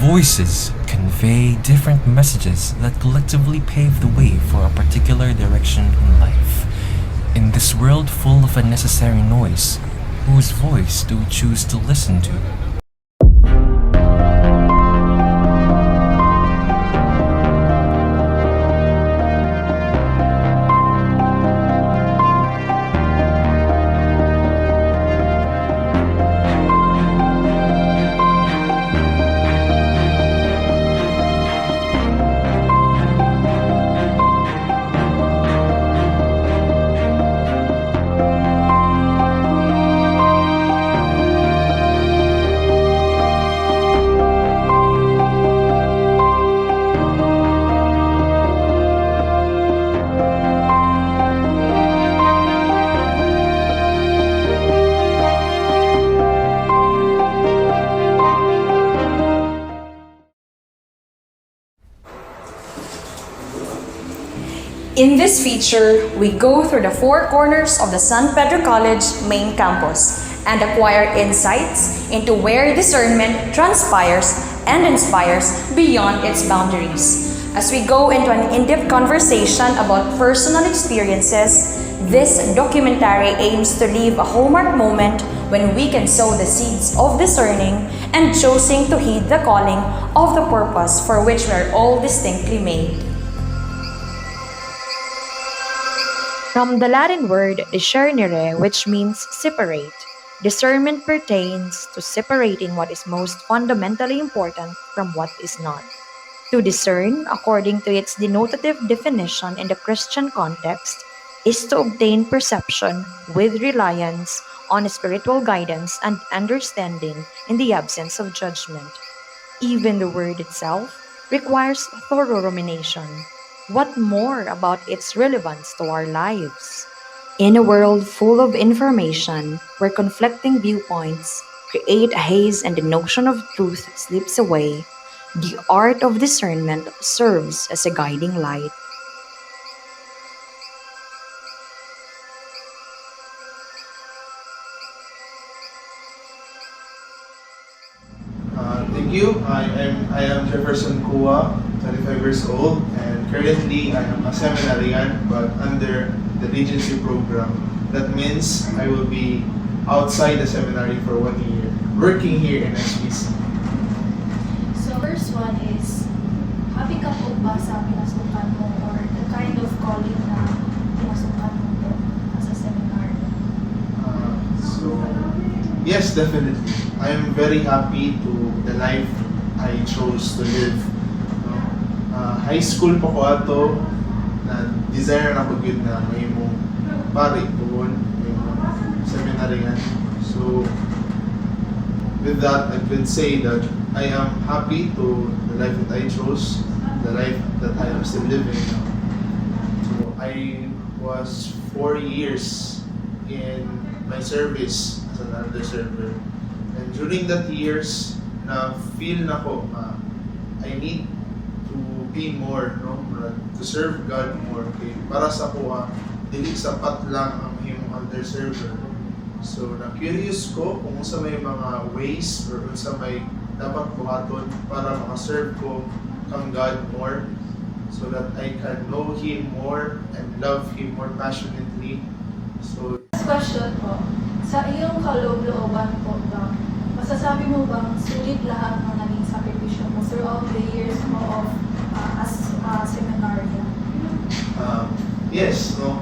Voices convey different messages that collectively pave the way for a particular direction in life. In this world full of unnecessary noise, whose voice do we choose to listen to? In this feature, we go through the four corners of the San Pedro College main campus and acquire insights into where discernment transpires and inspires beyond its boundaries. As we go into an in-depth conversation about personal experiences, this documentary aims to leave a hallmark moment when we can sow the seeds of discerning and choosing to heed the calling of the purpose for which we are all distinctly made. From the Latin word discernere, which means separate, discernment pertains to separating what is most fundamentally important from what is not. To discern, according to its denotative definition in the Christian context, is to obtain perception with reliance on spiritual guidance and understanding in the absence of judgment. Even the word itself requires thorough rumination. What more about its relevance to our lives? In a world full of information, where conflicting viewpoints create a haze and the notion of truth slips away, the art of discernment serves as a guiding light. Thank you. I am Jefferson Kua, 25 years old, and currently I am a seminarian but under the Regency program. That means I will be outside the seminary for 1 year, working here in SPC. So first one is, happy ka po ba sa pinasukan mo or the kind of calling na pinasukan mo to as a seminary? Yes, definitely. I am very happy to the life I chose to live. High school pa ko ato, na desire na ko yun na may mong pari doon, may mong seminary nga. So, with that, I could say that I am happy to the life that I chose, the life that I am still living now. So, I was 4 years in my service as an elder server. And during that years, na feel na ko, I need to be more, no? To serve God more. Okay? Para sa ko, dili sapat lang ang himong elder server. So, na-curious ko kung sa may mga ways or kung sa may dapat buhaton para makaserve ko kang God more so that I can know Him more and love Him more passionately. So, Next question po, sa iyong kaloob-looban po ba, masasabi mo bang sulit lahat ng naging sakripisyo mo throughout the years mo of as a seminarian? Yes, no.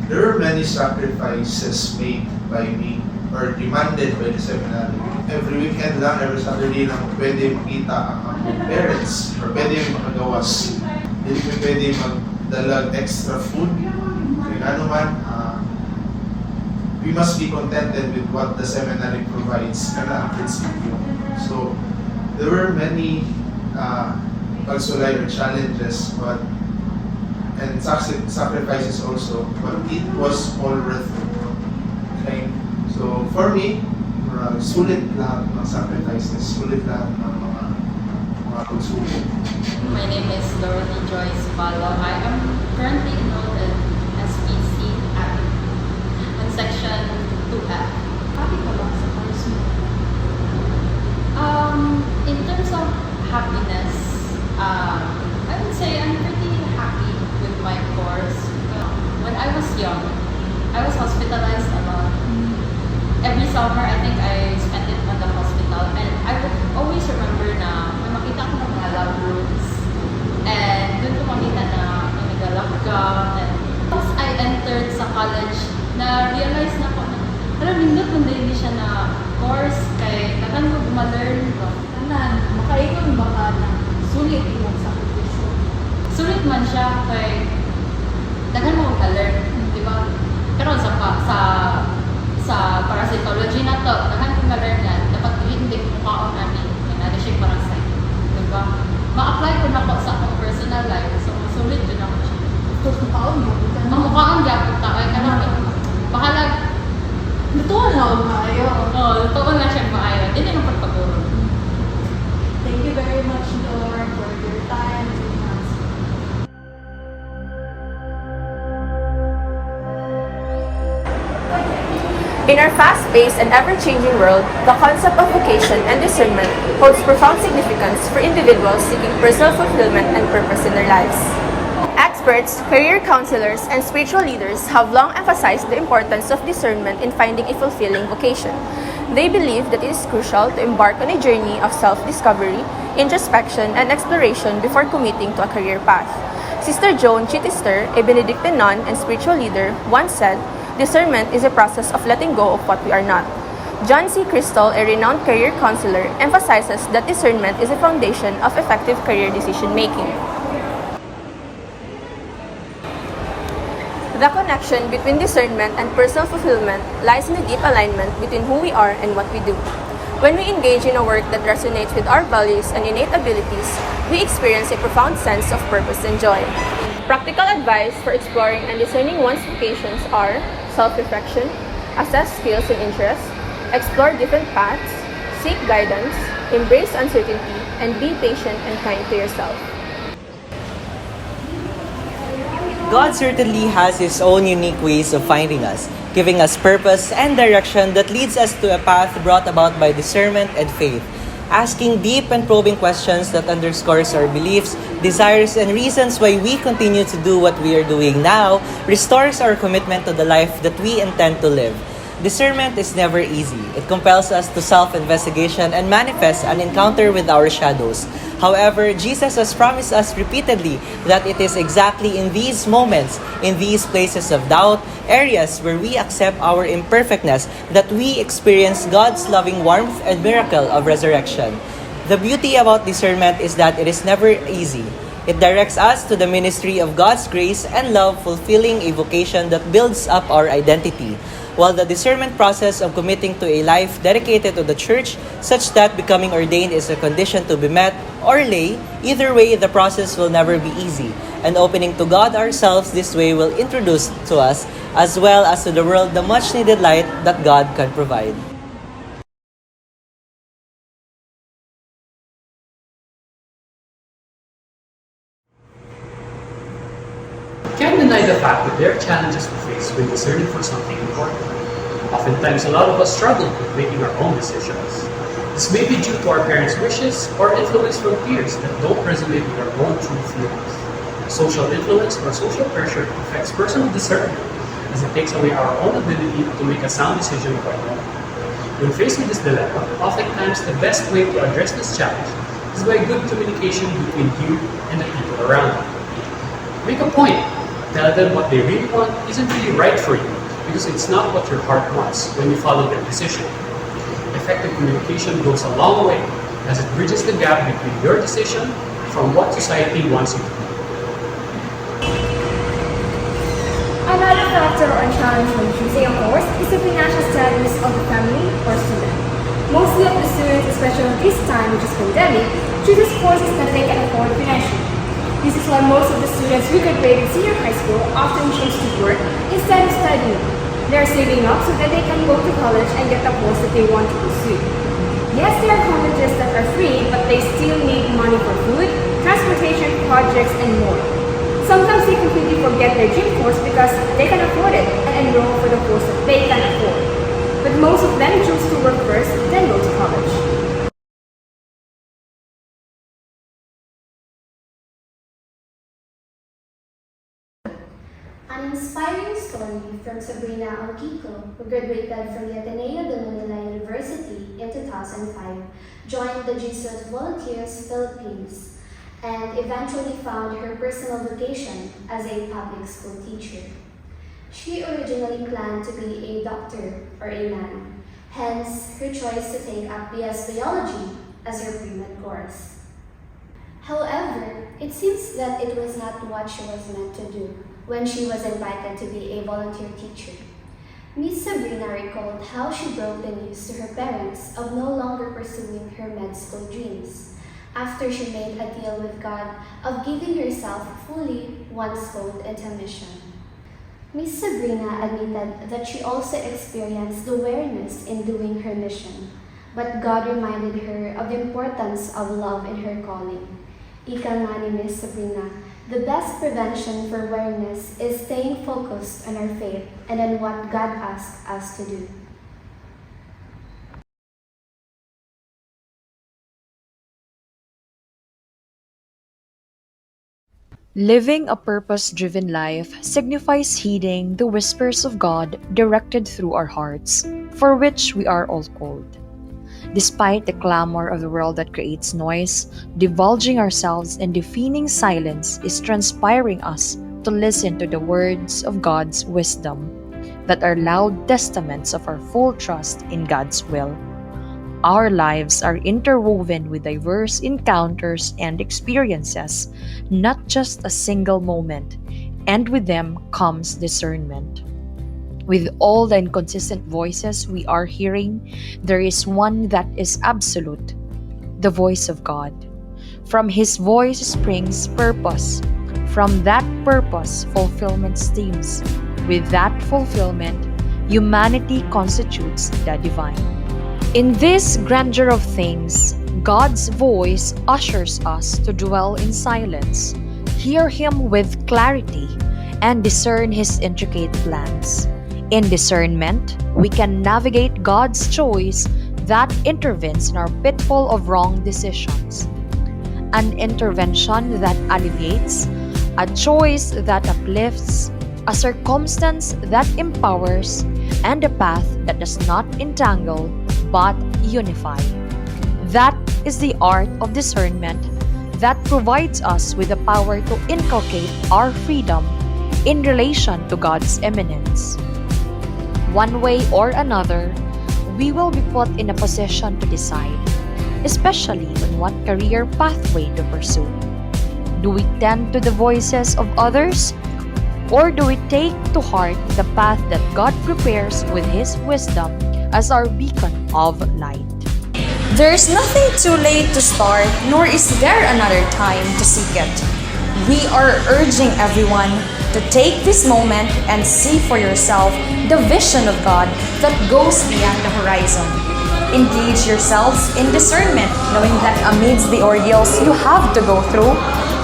There were many sacrifices made by me or demanded by the seminary. Every weekend lang, every Saturday lang, pwede makita ang aming parents or pwede makagawas. Hindi ko pwede magdalag extra food. Kaya ano man, we must be contented with what the seminary provides. Kana ang prinsipyo. So, there were many pagsulay or challenges, and sacrifices also, but it was all worth it. Okay? So, for me, sulit lahat ng sacrifices, sulit lahat ng mga pagsubok. My name is Dorothy Joyce Palo. I am currently enrolled in SPC at Section 2F. Happy ka ba sa course mo? In terms of happiness, I would say I'm pretty happy with my course. When I was young, I was hospitalized a lot. Every summer, I think I spent it on the hospital, and I would always remember na may makita ko ng mga lab rooms, and doon ko makita na may nag-lockdown, and once I entered sa college, na-realize na ko na, alam, nindot mo din siya na course, kay tanan ko ma-learn ko. Tanan, makaingon ba ka na sulit imong sakripisyo? Sulit man siya, kay tanan mo ka-learn, di ba? Pero sa parasitology na to, tanan ko ma-learn yan, dapat hindi mukhaon namin, may siya parasite, di ba? Ma-apply ko na po sa akong personal life, so sulit yun ako siya. Tapos mukhaon mo, Ang mukhaon gyapon ta, kay kanang bahalag. lutuan na ako maayo. Totoo na siya maayo. Hindi naman pagpaguro. Thank you very much, Lord, for your time and your answer. In our fast-paced and ever-changing world, the concept of vocation and discernment holds profound significance for individuals seeking personal fulfillment and purpose in their lives. Experts, career counselors, and spiritual leaders have long emphasized the importance of discernment in finding a fulfilling vocation. They believe that it is crucial to embark on a journey of self-discovery, introspection, and exploration before committing to a career path. Sister Joan Chittister, a Benedictine nun and spiritual leader, once said, "Discernment is a process of letting go of what we are not." John C. Crystal, a renowned career counselor, emphasizes that discernment is a foundation of effective career decision-making. The connection between discernment and personal fulfillment lies in the deep alignment between who we are and what we do. When we engage in a work that resonates with our values and innate abilities, we experience a profound sense of purpose and joy. Practical advice for exploring and discerning one's vocations are self-reflection, assess skills and interests, explore different paths, seek guidance, embrace uncertainty, and be patient and kind to yourself. God certainly has His own unique ways of finding us, giving us purpose and direction that leads us to a path brought about by discernment and faith. Asking deep and probing questions that underscores our beliefs, desires, and reasons why we continue to do what we are doing now restores our commitment to the life that we intend to live. Discernment is never easy. It compels us to self-investigation and manifests an encounter with our shadows. However, Jesus has promised us repeatedly that it is exactly in these moments, in these places of doubt, areas where we accept our imperfectness, that we experience God's loving warmth and miracle of resurrection. The beauty about discernment is that it is never easy. It directs us to the ministry of God's grace and love, fulfilling a vocation that builds up our identity. While the discernment process of committing to a life dedicated to the church, such that becoming ordained is a condition to be met, or lay, either way, the process will never be easy. And opening to God ourselves this way will introduce to us, as well as to the world, the much needed light that God can provide. Can't deny the fact that there are challenges we face when discerning for something important. Oftentimes, a lot of us struggle with making our own decisions. This may be due to our parents' wishes or influence from peers that don't resonate with our own true feelings. Social influence or social pressure affects personal discernment as it takes away our own ability to make a sound decision of our own. When faced with this dilemma, oftentimes the best way to address this challenge is by good communication between you and the people around you. Make a point. Tell them what they really want isn't really right for you because it's not what your heart wants when you follow their decision. Effective communication goes a long way as it bridges the gap between your decision from what society wants you to do. Another factor or challenge when choosing a course is the financial status of the family or student. Mostly of the students, especially this time which is pandemic, chooses courses that they can afford financially. This is why most of the students who graduated senior high school often choose to work instead of studying. They are saving up so that they can go to college and get the course that they want to pursue. Yes, there are colleges that are free, but they still need money for food, transportation, projects, and more. Sometimes they completely forget their dream course because they can afford it and enroll for the course that they can afford. But most of them choose to work first, then go to college. inspiring story from Sabrina Alquico, who graduated from the Ateneo de Manila University in 2005, joined the Jesus Volunteers Philippines, and eventually found her personal vocation as a public school teacher. She originally planned to be a doctor or a man, hence her choice to take up BS Biology as her pre-med course. However, it seems that it was not what she was meant to do when she was invited to be a volunteer teacher. Miss Sabrina recalled how she broke the news to her parents of no longer pursuing her med school dreams after she made a deal with God of giving herself fully once called into mission. Miss Sabrina admitted that she also experienced the weariness in doing her mission, but God reminded her of the importance of love in her calling. Ika nga ni Miss Sabrina, the best prevention for weariness is staying focused on our faith and on what God asks us to do. Living a purpose-driven life signifies heeding the whispers of God directed through our hearts, for which we are all called. Despite the clamor of the world that creates noise, divulging ourselves in deafening silence is transpiring us to listen to the words of God's wisdom that are loud testaments of our full trust in God's will. Our lives are interwoven with diverse encounters and experiences, not just a single moment, and with them comes discernment. With all the inconsistent voices we are hearing, there is one that is absolute, the voice of God. From His voice springs purpose. From that purpose, fulfillment steams. With that fulfillment, humanity constitutes the divine. In this grandeur of things, God's voice ushers us to dwell in silence, hear Him with clarity, and discern His intricate plans. In discernment, we can navigate God's choice that intervenes in our pitfall of wrong decisions. An intervention that alleviates, a choice that uplifts, a circumstance that empowers, and a path that does not entangle but unify. That is the art of discernment that provides us with the power to inculcate our freedom in relation to God's eminence. One way or another, we will be put in a position to decide, especially on what career pathway to pursue. Do we tend to the voices of others, or do we take to heart the path that God prepares with His wisdom as our beacon of light? There's nothing too late to start, nor is there another time to seek it. We are urging everyone to take this moment and see for yourself the vision of God that goes beyond the horizon. Engage yourselves in discernment, knowing that amidst the ordeals you have to go through,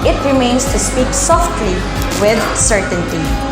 it remains to speak softly with certainty.